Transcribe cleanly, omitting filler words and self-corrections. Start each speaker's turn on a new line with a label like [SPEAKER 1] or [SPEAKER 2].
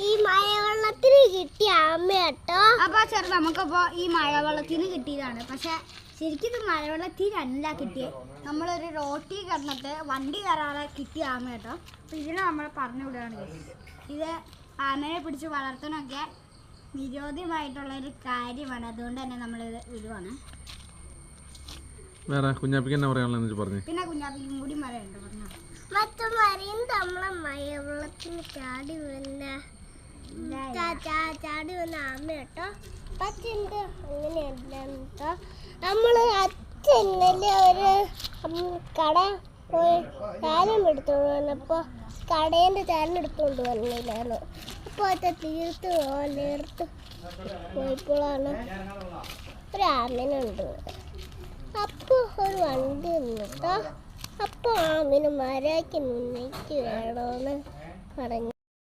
[SPEAKER 1] ഈ മഴവെള്ളത്തിന് കിട്ടിയ ആമ കേട്ടോ.
[SPEAKER 2] അപ്പൊ ചെറു നമുക്കപ്പോ ഈ മഴവെള്ളത്തിന് കിട്ടിയതാണ്. പക്ഷെ ശരിക്കും ഇത് മഴവെള്ളത്തിനല്ല കിട്ടിയത്. നമ്മളൊരു റോട്ടി കിടന്നിട്ട് വണ്ടി കയറാതെ കിട്ടിയ ആമ കേട്ടോ. അപ്പൊ ഇതിനെ നമ്മൾ പറഞ്ഞു വിടുകയാണ്. ഇത് ആമയെ പിടിച്ച് വളർത്തണമൊക്കെ നിരോധ്യമായിട്ടുള്ളൊരു കാര്യമാണ്. അതുകൊണ്ട് തന്നെ നമ്മളിത് വിടുവാണ്.
[SPEAKER 3] വേറെ കുഞ്ഞാപ്പിക്ക് എന്നാ പറയാനുള്ളത് പറഞ്ഞു.
[SPEAKER 2] പിന്നെ കുഞ്ഞാപ്പിക്കും കൂടി മഴയുണ്ട് പറഞ്ഞു.
[SPEAKER 1] മറ്റു മറിയും നമ്മളെ മഴവെള്ളത്തിന് ചാടി വന്ന ആമ കേട്ടോ. പക്ഷെ എന്ത് അങ്ങനെയല്ല കേട്ടോ. നമ്മള് അച്ഛനല്ലേ ഒരു കട പോയി ചാരം എടുത്തോണ്ട് വന്നപ്പോ കടേൻ്റെ ചാരം എടുത്തോണ്ട് വന്നില്ലായിരുന്നു. അപ്പോൾ അത് തീർത്ത് പോയപ്പോഴാണ് ഒരു ആമനുണ്ട്. അപ്പോൾ ഒരു വണ്ടി നിന്നിട്ടോ. അപ്പോൾ ആമിന് മരയ്ക്ക് മുന്നേക്ക് വേണമെന്ന് പറഞ്ഞു.